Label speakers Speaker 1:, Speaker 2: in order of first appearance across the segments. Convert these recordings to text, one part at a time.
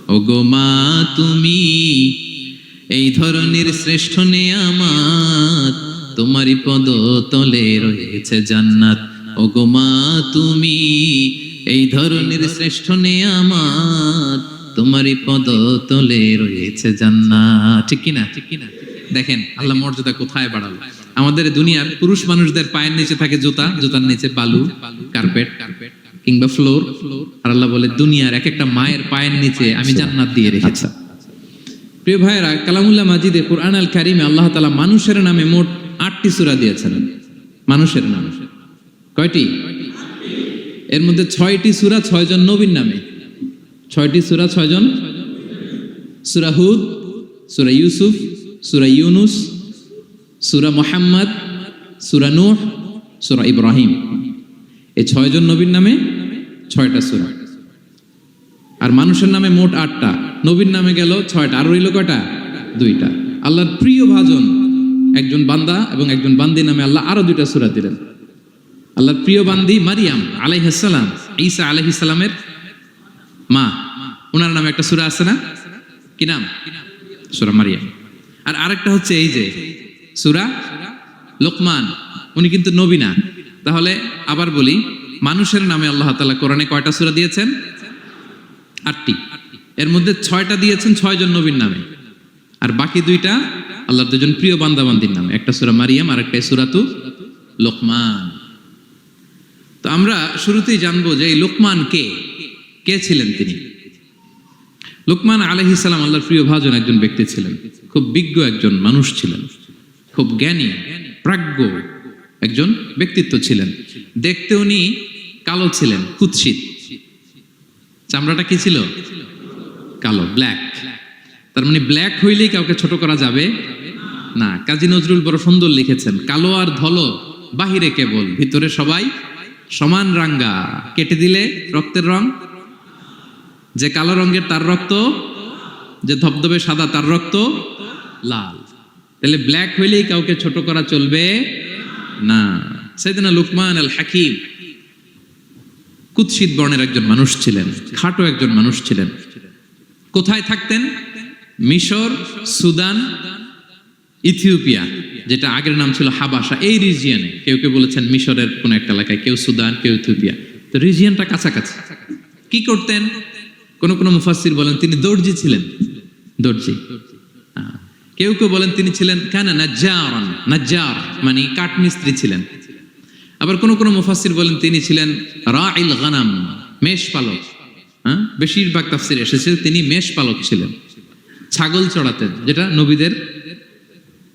Speaker 1: ওগো মা তুমি এই ধরনের শ্রেষ্ঠ নেয়ামত, তোমারই পদ তলে রয়েছে জান্নাত। ওগো মা তুমি এই ধরনের শ্রেষ্ঠ নেয়ামত, তোমারই পদ তলে রয়েছে জান্নাত। ঠিক কিনা? ঠিক কিনা? দেখেন আল্লাহ মর্যাদা কোথায় বাড়ালো। আমাদের দুনিয়ার পুরুষ মানুষদের পায়ের নিচে থাকে জুতা, জুতার নিচে বালু, কার্পেট কিংবা ফ্লোর। আর আল্লাহ বলে দুনিয়ার এক একটা মায়ের পায়ের নিচে আমি জান্নাত দিয়ে রেখেছি। প্রিয় ভাইয়েরা, কালামুল্লাহ মাজিদে কুরআন আল কারিমে আল্লাহ তাআলা মানুষের নামে মোট 8টি সূরা দিয়েছেন। মানুষের নামে কয়টি? এর মধ্যে 6টি সূরা 6 জন নবীর নামে। 6টি সূরা 6 জন। সূরা হুদ, সূরা ইউসুফ, সূরা ইউনুস, সূরা মুহাম্মদ, সূরা নূহ, সূরা ইব্রাহিম। এই 6 জন নবীর নামে 6টা সূরা। আর মানুষের নামে মোট 8টা, নবীর নামে গেল 6টা, আর রইল কয়টা? 2টা। আল্লাহর প্রিয় ভাজন একজন বান্দা এবং একজন বান্দি নামে আল্লাহ আরো 2টা সূরা দিলেন। আল্লাহর প্রিয় বান্দি মারিয়াম আলাইহিস সালাম, ঈসা আলাইহিস সালামের মা, ওনার নামে একটা সূরা আছে না? কি নাম? সূরা মারিয়াম। আর আরেকটা হচ্ছে এই যে সূরা লোকমান, উনি কিন্তু নবী না। তাহলে আবার বলি, মানুষের নামে আল্লাহ তাআলা কোরআনে কয়টা সূরা দিয়েছেন? 8টি। এর মধ্যে 6টা দিয়েছেন 6 জন নবীর নামে, আর বাকি 2টা আল্লাহর 2জন প্রিয় বান্দা বান্দির নামে। একটা সূরা মারিয়াম আর একটা সূরাতু লোকমান। তো আমরা শুরুতেই জানবো যে এই লোকমান কে ছিলেন তিনি। লোকমান আলাইহিস সালাম আল্লাহর প্রিয় ভাজন একজন ব্যক্তি ছিলেন, খুব বিজ্ঞ একজন মানুষ ছিলেন, খুব জ্ঞানী প্রাজ্ঞ একজন ব্যক্তিত্ব ছিলেন। দেখতে উনি কালো ছিলেন, কুৎসিত। চামড়াটা কি ছিল? কালো, ব্ল্যাক। তার মানে ব্ল্যাক হইলেই কাউকে ছোট করা যাবে না। কাজী নজরুল বড় সুন্দর লিখেছেন, কালো আর ধলো বাহিরে কেবল, ভিতরে সবাই সমান রাঙ্গা, কেটে দিলে রক্তের রং। যে কালো রঙের তার রক্ত, যে ধবধবে সাদা তার রক্ত লাল। তাহলে ব্ল্যাক হইলেই কাউকে ছোট করা চলবে না। সাইয়েদনা লুকমান আল হাকিম কুৎসিত বর্ণের একজন মানুষ ছিলেন, খাটো একজন মানুষ ছিলেন। কোথায় থাকতেন? মিশর, সুদান, ইথিওপিয়া, যেটা আগের নাম ছিল হাবাসা, এই রিজিয়নে। কেউ কেউ বলেছেন মিশরের কোন একটা এলাকায়, কেউ সুদান, কেউ ইথিওপিয়া। তো রিজিয়নটা কাছাকাছি। কি করতেন? কোন কোন মুফাসসির বলেন তিনি দর্জি ছিলেন, দর্জি। কেউ কেউ বলেন তিনি ছিলেন কানা নাজ্জারান, নাজ্জার মানে কাঠমিস্ত্রি ছিলেন। আবার কোন কোন মুফাসসির বলেন তিনি ছিলেন রাইল গানাম, মেষ পালক। বেশিরভাগ তাফসিরে এসেছে তিনি মেষ পালক ছিলেন, ছাগল চড়াতেন, যেটা নবীদের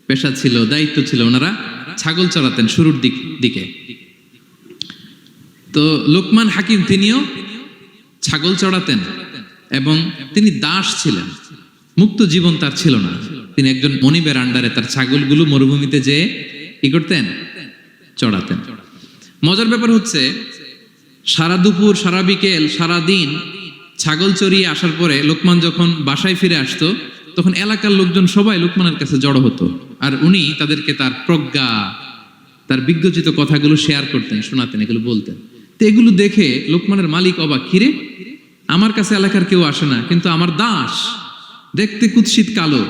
Speaker 1: পেশা ছিল, দায়িত্ব ছিল। ওনারা ছাগল চড়াতেন শুরুর দিকে। তো লোকমান হাকিম তিনিও ছাগল চড়াতেন এবং তিনি দাস ছিলেন, মুক্ত জীবন তার ছিল না। তিনি একজন মনিবের আন্ডারে তার ছাগলগুলো মরুভূমিতে যেয়ে কি করতেন? চড়াতেন। মজার ব্যাপার হচ্ছে, সারা দুপুর, সারা বিকেল, সারা দিন ছাগল চড়িয়ে আসার পরে লোকমান যখন বাসায় ফিরে আসতো, তখন এলাকার লোকজন সবাই লোকমানের কাছে জড়ো হতো, আর উনি তাদেরকে তার প্রজ্ঞা, তার বিজ্ঞচিত কথাগুলো শেয়ার করতেন, শোনাতেন, এগুলো বলতেন। তো এগুলো দেখে লোকমানের মালিক অবাক, কিরে আমার কাছে এলাকার কেউ আসে না, কিন্তু আমার দাস দেখতে কুৎসিত কালো,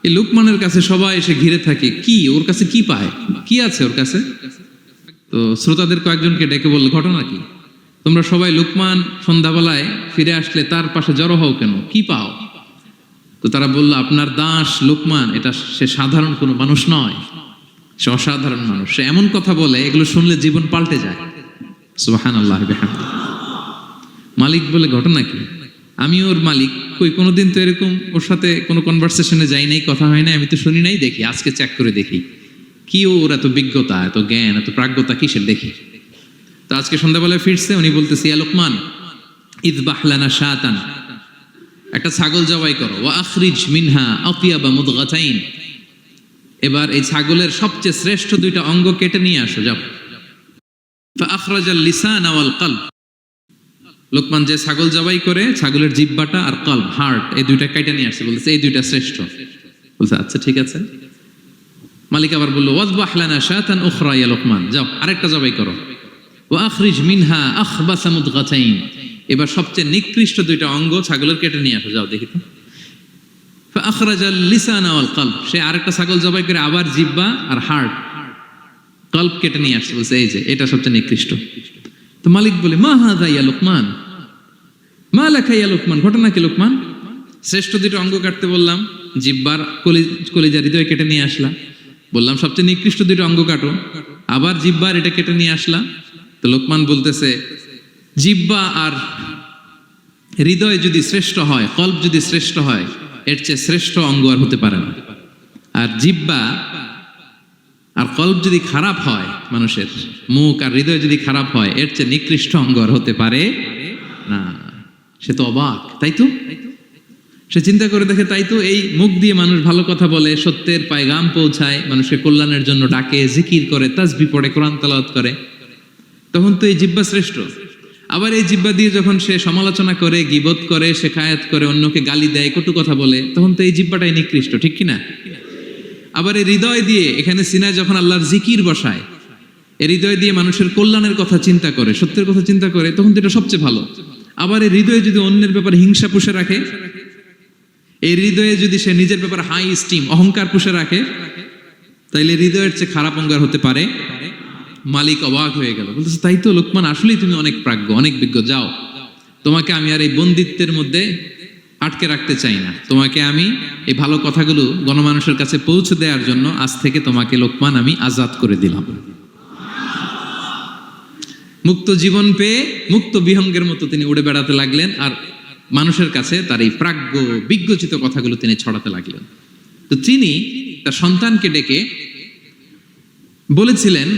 Speaker 1: এই লোকমানের কাছে সবাই এসে ঘিরে থাকে, কি ওর কাছে কি পায়, কি আছে ওর কাছে? তো শ্রোতাদের কয়েকজনকে ডেকে বলল, ঘটনা কি? তোমরা সবাই লোকমান সন্ধ্যাবেলায় ফিরে আসলে তার পাশে জড়ো হও কেন, কি পাও? তো তারা বলল, আপনার দাস লোকমান, এটা সে সাধারণ কোনো মানুষ নয়, সে অসাধারণ মানুষ। সে এমন কথা বলে এগুলো শুনলে জীবন পাল্টে যায়। সুবহানাল্লাহ বিহামদিহি। মালিক বলে, ঘটনা কি? আমি ওর মালিক, কই কোনোদিন তো এরকম ওর সাথে কোনো কনভারসেশনে যাই নাই, কথা হয় না, আমি তো শুনি নাই, দেখি আজকে চেক করে দেখি কি ওর এত বিজ্ঞতা, এত জ্ঞান, এত প্রাজ্ঞতা কিসের, দেখি। তো আজকে সন্ধ্যাবেলায় ফিরছে, উনি বলতেছে, ইয়া লোকমান ইযবাহ লানা শাতান, একটা ছাগল জবাই করো, ওয়া আখরিজ মিনহা আতিয়াবা মুদগাতাইন, এবার এই ছাগলের সবচেয়ে শ্রেষ্ঠ 2টা অঙ্গ কেটে নিয়ে আসো, যাও। ফাআখরাজাল লিসানা ওয়াল কলব, লোকমান যে ছাগল জবাই করে ছাগলের জিহ্বাটা আর কলব, হার্ট, এই 2টা কেটে নিয়ে আসছে, বলতেছে এই 2টা শ্রেষ্ঠ। বলছে আচ্ছা ঠিক আছে। মালিক আবার বলল, ওয়াযবাহ লানা শাতান উখরা ইয়া লোকমান, যাও আরেকটা জবাই করো। ওয়া আখরিজ মিনহা আখবাসা মুদগাতাইন, এবার সবচেয়ে নিকৃষ্ট দুইটা অঙ্গ ছাগলের কেটে নিয়ে আসো, যাও দেখি তো। ফাখরাজাল লিসানা ওয়াল কলব, সে আরেকটা ছাগল জবাই করে আবার জিহ্বা আর হার্ট কলব কেটে নিয়ে আসছে, বলছে এই যে এটা সবচেয়ে নিকৃষ্ট। তো মালিক বলে মা হাযা ইয়া লুকমান, মা লাকা ইয়া লুকমান, ঘটনা কি লুকমান? শ্রেষ্ঠ দুটো অঙ্গ কাটতে বললাম, জিহ্বার কলিজা হৃদয় কেটে নিয়ে আসলাম, বললাম সবচেয়ে নিকৃষ্ট দুটো অঙ্গ কাটো, আবার জিহ্বার এটা কেটে নিয়ে আসলাম। তো লোকমান বলতেছে জিহ্বা আর হৃদয় যদি শ্রেষ্ঠ হয়, কলব যদি শ্রেষ্ঠ হয়, এর চেয়ে শ্রেষ্ঠ অঙ্গ আর হতে পারে না। আর জিহ্বা আর কলব যদি খারাপ হয়, মানুষের মুখ আর হৃদয় যদি খারাপ হয়, এর চেয়ে নিকৃষ্ট অঙ্গ আর হতে পারে না। সে তো অবাক, তাই তো? সে চিন্তা করে দেখে, তাই তো, এই মুখ দিয়ে মানুষ ভালো কথা বলে, সত্যের পায়গাম পৌঁছায়, মানুষের কল্যাণের জন্য ডাকে, জিকির করে, তাসবিহ পড়ে, কোরআন তেলাওয়াত করে, তখন তো এই জিহ্বা শ্রেষ্ঠ। আবার এই জিহ্বা দিয়ে যখন সে সমালোচনা করে, গীবত করে, শেখায়াত করে, অন্যকে গালি দেয়, কটু কথা বলে, তখন তো এই জিহ্বাটাই নিকৃষ্ট, ঠিক কিনা? আবার এই হৃদয় দিয়ে, এখানে সিনায় যখন আল্লাহর জিকির বসায়, এই হৃদয় দিয়ে মানুষের কল্যাণের কথা চিন্তা করে, সত্যের কথা চিন্তা করে, তখন তো এটা সবচেয়ে ভালো। আবার এই হৃদয়ে যদি অন্যের ব্যাপারে হিংসা পুষে রাখে, এই হৃদয়ে যদি সে নিজের ব্যাপারে হাই স্টিম, অহংকার পুষে রাখে, তাইলে হৃদয়ের চেয়ে খারাপ অঙ্গার হতে পারে। মালিক অবাক হয়ে গেল, বলতেছে তাই তো লোকমান, আসলেই তুমি অনেক প্রাজ্ঞ, অনেক বিজ্ঞ, যাও, তোমাকে আমি আর এই বন্দিত্বের মধ্যে আটকে রাখতে চাই না, তোমাকে আমি এই ভালো কথাগুলো গণমানুষের কাছে পৌঁছে দেওয়ার জন্য আজ থেকে তোমাকে লোকমান আমি আজাদ করে দিলাম। মুক্ত জীবন পেয়ে মুক্ত বিহঙ্গের মতো তিনি উড়ে বেড়াতে লাগলেন, আর মানুষের কাছে তার এই প্রাজ্ঞ বিজ্ঞচিত কথাগুলো তিনি ছড়াতে লাগলেন। তো তিনি তার সন্তানকে ডেকে বলেছিলেন,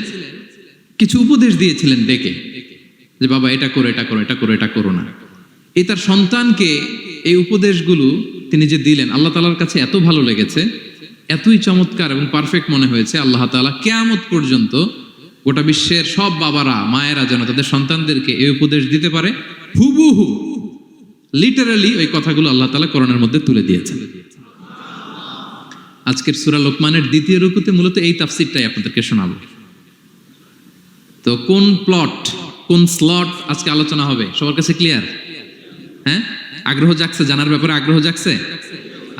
Speaker 1: কিছু উপদেশ দিয়েছিলেন ডেকে, যে বাবা এটা করো, এটা করো, এটা করো, এটা করো না। এই তার সন্তানকে এই উপদেশগুলো তিনি যে দিলেন, আল্লাহ তাআলার কাছে এত ভালো লেগেছে, এতই চমৎকার এবং পারফেক্ট মনে হয়েছে, আল্লাহ তাআলা কিয়ামত পর্যন্ত গোটা বিশ্বের সব বাবারা মায়েরা যেন তাদের সন্তানদেরকে এই উপদেশ দিতে পারে, হুবহু লিটারালি ওই কথাগুলো আল্লাহ তাআলা কোরআনের মধ্যে তুলে দিয়েছেন। আজকের সূরা লোকমানের দ্বিতীয় রুকুতে মূলত এই তাফসীরটাই আপনাদেরকে শোনাবো। তো কোন প্লট, কোন স্লট আজকে আলোচনা হবে, সবার কাছে ক্লিয়ার? হ্যাঁ, আগ্রহ জাগছে, জানার ব্যাপারে আগ্রহ জাগছে?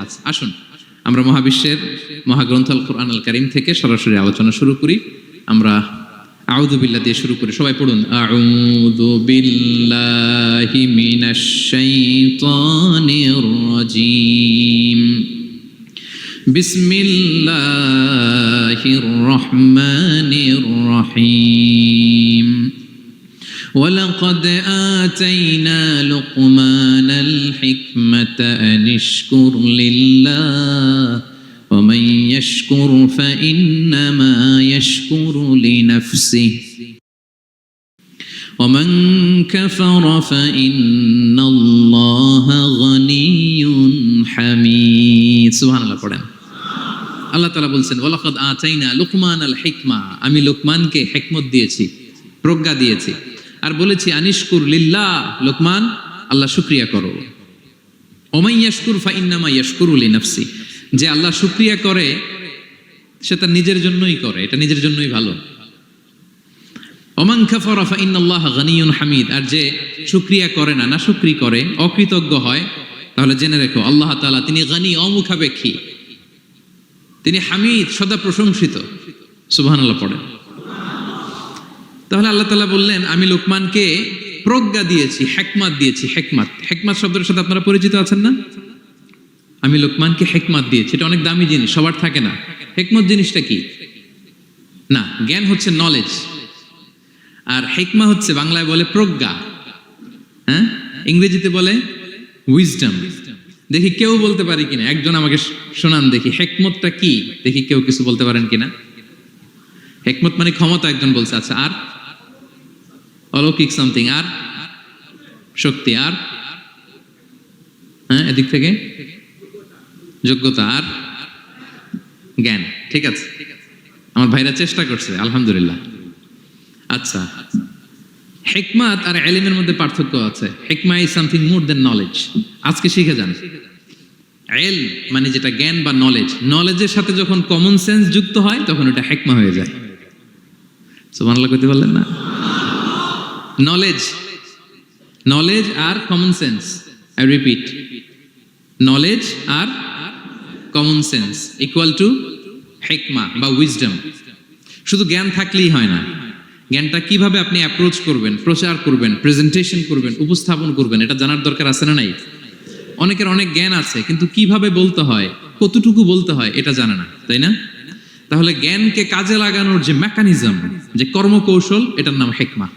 Speaker 1: আচ্ছা, আসুন আমরা মহাবিশ্বের মহাগ্রন্থ আল কোরআন আল কারীম থেকে সরাসরি আলোচনা শুরু করি। আমরা আউযু বিল্লাহ দিয়ে শুরু করি, সবাই পড়ুন, আউযু বিল্লাহি মিনাশ শাইতানির রাজীম, বিসমিল্লাহির রহমানির রহিম। ولقد آتينا لقمان الحكمة أن اشكر لله ومن يشكر فإنما يشكر لنفسه ومن كفر فإن الله غني حميد। সুবহান আল্লাহ পড়েন। আল্লাহ তাআলা বলছেন, ওয়ালাকাদ আতাইনা লুকমানাল হিকমা, আমি লোকমানকে হিকমত দিয়েছি, প্রজ্ঞা দিয়েছি, আর বলেছি আনিশকুর লিল্লাহ, লোকমান আল্লাহ শুকরিয়া করো। ওমান ইয়াশকুর ফাইন্নামা ইয়াশকুরু লিনাফসি, যে আল্লাহ শুকরিয়া করে সে তার নিজের জন্যই করে, এটা নিজের জন্যই ভালো। ওমান কাফারা ফাইন্নাল্লাহা গানিয়ুন হামিদ, আর যে শুকরিয়া করে না, না শুকরি করে, অকৃতজ্ঞ হয়, তাহলে জেনে রেখো আল্লাহ তাআলা তিনি গানি, অমুখাপেক্ষী, তিনি হামিদ, সদা প্রশংসিত। সুবহানাল্লাহ পড়েন। তাহলে আল্লাহ তাআলা বললেন, আমি লোকমানকে প্রজ্ঞা দিয়েছি, হিকমত দিয়েছি। হিকমত, হিকমত শব্দের সাথে আপনারা পরিচিত আছেন না? আমি লোকমানকে হিকমত দিয়েছি, এটা অনেক দামি জিনিস, সবার থাকে না। হিকমত জিনিসটা কি? না, জ্ঞান হচ্ছে নলেজ, আর হিকমা হচ্ছে বাংলায় বলে প্রজ্ঞা, হ্যাঁ, ইংরেজিতে বলে উইজডম। দেখি কেউ বলতে পারে কিনা, একজন আমাকে শোনান দেখি, হিকমতটা কি? দেখি কেউ কিছু বলতে পারেন কিনা। হিকমত মানে ক্ষমতা, একজন বলছে। আচ্ছা, আর অলৌকিক সামথিং, আর শক্তি, আর হ্যাঁ, এদিক থেকে যোগ্যতা, আর জ্ঞান। ঠিক আছে, আমার ভাইরা চেষ্টা করছে, আলহামদুলিল্লাহ। আচ্ছা, হিকমত আর ইলমের মধ্যে পার্থক্য আছে। হিকমা is something more than knowledge. আজকে শিখে যান, ইলম মানে যেটা জ্ঞান বা নলেজ, নলেজের সাথে যখন কমন সেন্স যুক্ত হয় তখন ওটা হিকমা হয়ে যায়। সুবহানাল্লাহ কইতে বললেন না? নলেজ, নলেজ আর common sense, I repeat, knowledge আর কমন সেন্স ইকুয়াল টু হিকমা বা উইজডম। শুধু জ্ঞান থাকলেই হয় না, জ্ঞানটা কিভাবে আপনি অ্যাপ্রোচ করবেন, প্রচার করবেন, প্রেজেন্টেশন করবেন, উপস্থাপন করবেন, এটা জানার দরকার আছে না নাই? অনেকের অনেক জ্ঞান আছে কিন্তু কিভাবে বলতে হয়, কতটুকু বলতে হয় এটা জানে না, তাই না? তাহলে জ্ঞানকে কাজে লাগানোর যে মেকানিজম, যে কর্মকৌশল, এটার নাম হিকমা।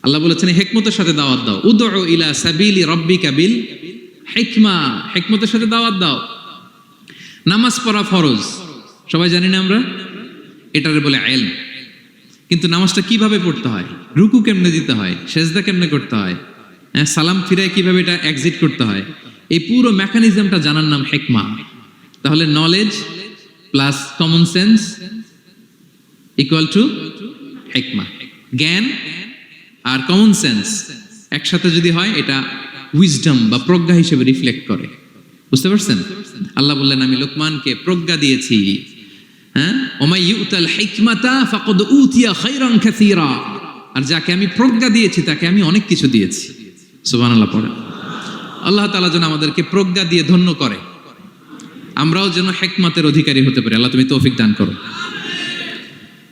Speaker 1: আল্লাহ বলেছেন হিকমতের সাথে দাওয়াত দাও, উদউ ইলা সাবিলি রাব্বিকা বিল হিকমা, হিকমতের সাথে দাওয়াত দাও। নামাজ পড়া ফরজ, সবাই জানি না আমরা, এটারে বলে ইলম। কিন্তু নামাজটা কিভাবে পড়তে হয়, রুকু কেমনে দিতে হয়, সেজদা কেমনে করতে হয়, সালাম ফিরায় কিভাবে এটা এক্সিট করতে হয়, এই পুরো মেকানিজমটা জানার নাম হিকমা। তাহলে knowledge plus common sense equal to হিকমা। জ্ঞান আর কমন সেন্স একসাথে যদি হয় এটা উইজডম বা প্রজ্ঞা হিসেবে রিফ্লেক্ট করে। বুঝতে পারছেন? আল্লাহ বললেন আমি লোকমানকে প্রজ্ঞা দিয়েছি। হ্যাঁ, ওমাই ইউতাল হিকমাতা ফাকাদ উতিয়া খায়রান কাসীরা, আর যাকে আমি প্রজ্ঞা দিয়েছি তাকে আমি অনেক কিছু দিয়েছি। সুবহানাল্লাহ পড়ে। আল্লাহ তাআলা যেন আমাদেরকে প্রজ্ঞা দিয়ে ধন্য করে, আমরাও যেন হিকমতের অধিকারী হতে পারি। আল্লাহ তুমি তৌফিক দান করো।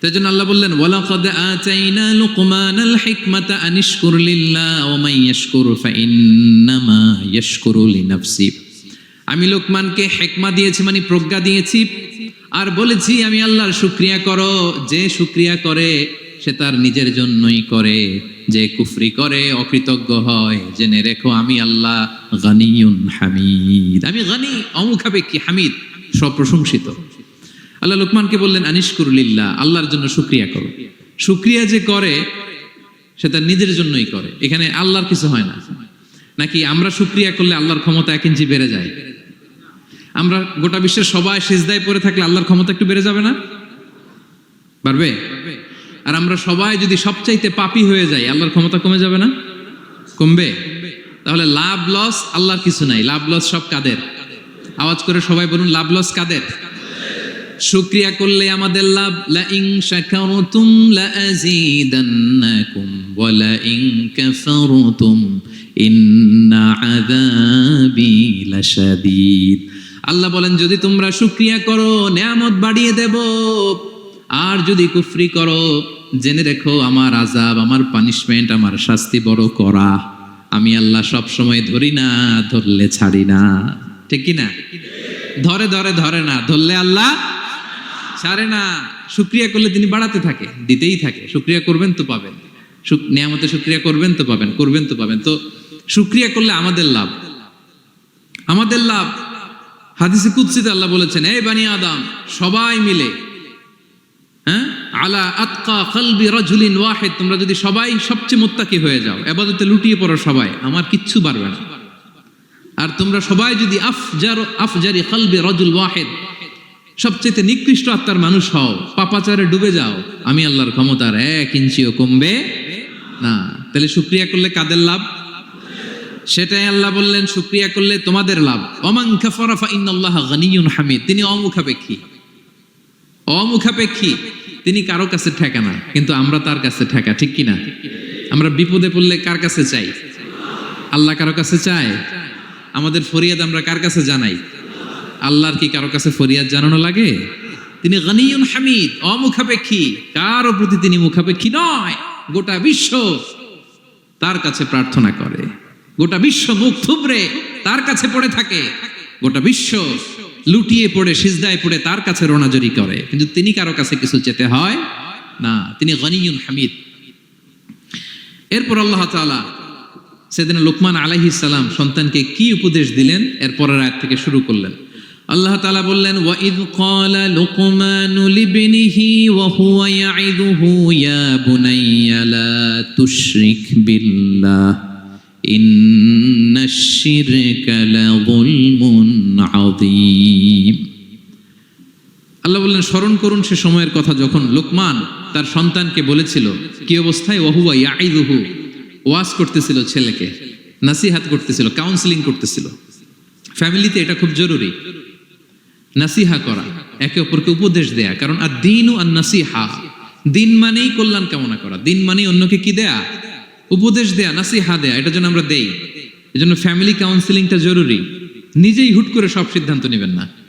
Speaker 1: তাই জন্য আল্লাহ বললেন ওয়ালাকাদ আতাইনা লুকমানাল হিকমাতা আনিশকুর লিল্লাহ ওয়া মান ইয়াশকুর ফাইন্নামা ইয়াশকুরু লিনাফসি। আমি লোকমানকে হিকমা দিয়েছি মানে প্রজ্ঞা দিয়েছি, আর বলেছি আমি আল্লাহর শুকরিয়া করো। যে শুকরিয়া করে সে তার নিজের জন্যই করে, যে কুফরি করে অকৃতজ্ঞ হয়। জেনে রেখো আমি আল্লাহ গানিয়ুন হামিদ, আমি গানি অমুখাপেক্ষী, হামিদ সপ্রশংসিত। আল্লাহ লোকমানকে বললেন আনিশকুর লিল্লাহ, আল্লাহর জন্য শুকরিয়া করো। শুকরিয়া যে করে সে তার নিজের জন্যই করে, এখানে আল্লাহর কিছু হয় না। নাকি আমরা শুকরিয়া করলে আল্লাহর ক্ষমতা 1 ইঞ্চি বেড়ে যায়? আমরা গোটা বিশ্বের সবাই সিজদায় পড়ে থাকলে আল্লাহর ক্ষমতা একটু বেড়ে যাবে না? বাড়বে। আর আমরা সবাই যদি সবচাইতে পাপী হয়ে যাই আল্লাহর ক্ষমতা কমে যাবে না? কমবে। তাহলে লাভ লস আল্লাহর কিছু নাই, লাভ লস সব কাদের? আওয়াজ করে সবাই বলুন, লাভ লস কাদের? শুকরিয়া করলে আমাদের লাভ। লা ইন শাকারতুম লা আযীদান্নাকুম ওয়া লা ইন কাফারতুম ইন্না আযাবি লাশাদীদ। আল্লাহ বলেন যদি তোমরা শুকরিয়া করো নিয়ামত বাড়িয়ে দেব, আর যদি কুফরি করো জেনে রেখো আমার আযাব, আমার পানিশমেন্ট, আমার শাস্তি বড় কড়া। আমি আল্লাহ সব সময় ধরি না, ধরলে ছাড়ি না। ঠিক কি না? ধরে ধরে ধরে না, ধরলে আল্লাহ ছাড়ে না। শুকরিয়া করলে তিনি বাড়াতে থাকে, দিতেই থাকে। শুকরিয়া করবেন তো পাবেন, নিয়ামতে শুকরিয়া করবেন তো পাবেন, করবেন তো পাবেন। তো শুকরিয়া করলে আমাদের লাভ, আমাদের লাভ। হাদিসে কুদসিতে আল্লাহ বলেছেন এই বানি আদম সবাই মিলে, হ্যাঁ, আলা আতকা কলবি রাজুলিন ওয়াহিদ, তোমরা যদি সবাই সবচেয়ে মুত্তাকি হয়ে যাও, ইবাদতে লুটিয়ে পড়ো সবাই, আমার কিচ্ছু পারবে না। আর তোমরা সবাই যদি আফজারি কলবি রাজুল ওয়াহিদ, সবচেয়ে নিকৃষ্ট আত্মার মানুষ হও, পাপাচারে ডুবে যাও, আমি আল্লাহর ক্ষমতার 1 ইঞ্চিও কমবে না। তাহলে শুকরিয়া করলে কাদের লাভ? সেটাই আল্লাহ বললেন শুকরিয়া করলে তোমাদের লাভ। ওমান কাফারা ফাইন্নাল্লাহা গানিয়ুন হামিদ, তিনি অমুখাপেক্ষী, অমুখাপেক্ষী, তিনি কারো কাছে ঠেকা না, কিন্তু আমরা তার কাছে ঠেকা। ঠিক কিনা? আমরা বিপদে পড়লে কার কাছে চাই? আল্লাহ কারো কাছে চায়? আমাদের ফরিয়াদ আমরা কার কাছে জানাই? আল্লাহর কি কারো কাছে ফরিয়াদ জানানো লাগে? তিনি গানিয়ুন হামিদ, অমুখাপেক্ষী, কারো প্রতি তিনি মুখাপেক্ষী নয়। গোটা বিশ্ব তার কাছে প্রার্থনা করে, গোটা বিশ্ব মুখ থুবড়ে তার কাছে পড়ে থাকে, গোটা বিশ্ব লুটিয়ে পড়ে সিজদায় পড়ে তার কাছে রোনাজরি করে, কিন্তু তিনি কারো কাছে কিছু চেতে হয় না। তিনি গানিয়ুন হামিদ। এরপর আল্লাহ তাআলা সেদিন লোকমান আলাইহিস সালাম সন্তানকে কি উপদেশ দিলেন এর পরের আয়াত থেকে শুরু করলেন। আল্লাহ তাআলা বললেন ওয়া ইয ক্বালা লুকমানু লিবনিহি ওয়া হুয়া ইয়াইদুহু ইয়া বুনাইয়া লা তুশরিক বিল্লাহ ইন্নাশ শিরকা লাযুলমুন আযীম। আল্লাহ বললেন স্মরণ করুন সে সময়ের কথা যখন লোকমান তার সন্তানকে বলেছিল, কি অবস্থায়? ওয়া হুয়া ইয়াইদুহু, ওয়াজ করতেছিল, ছেলেকে নাসিহাত করতেছিল, কাউন্সেলিং করতেছিল। ফ্যামিলিতে এটা খুব জরুরি, নাসিহা করা, একে অপরকে উপদেশ দেয়া। কারণ আর দিন ও নাসিহা, দিন মানেই কল্যাণ কামনা করা, দিন মানেই অন্যকে কি দেয়া?
Speaker 2: উপদেশ দেয়া, নাসিহা দেয়া, এটা যেন আমরা দেই। এজন্য ফ্যামিলি কাউন্সিলিংটা জরুরি। নিজেই হুট করে সব সিদ্ধান্ত নেবেন না।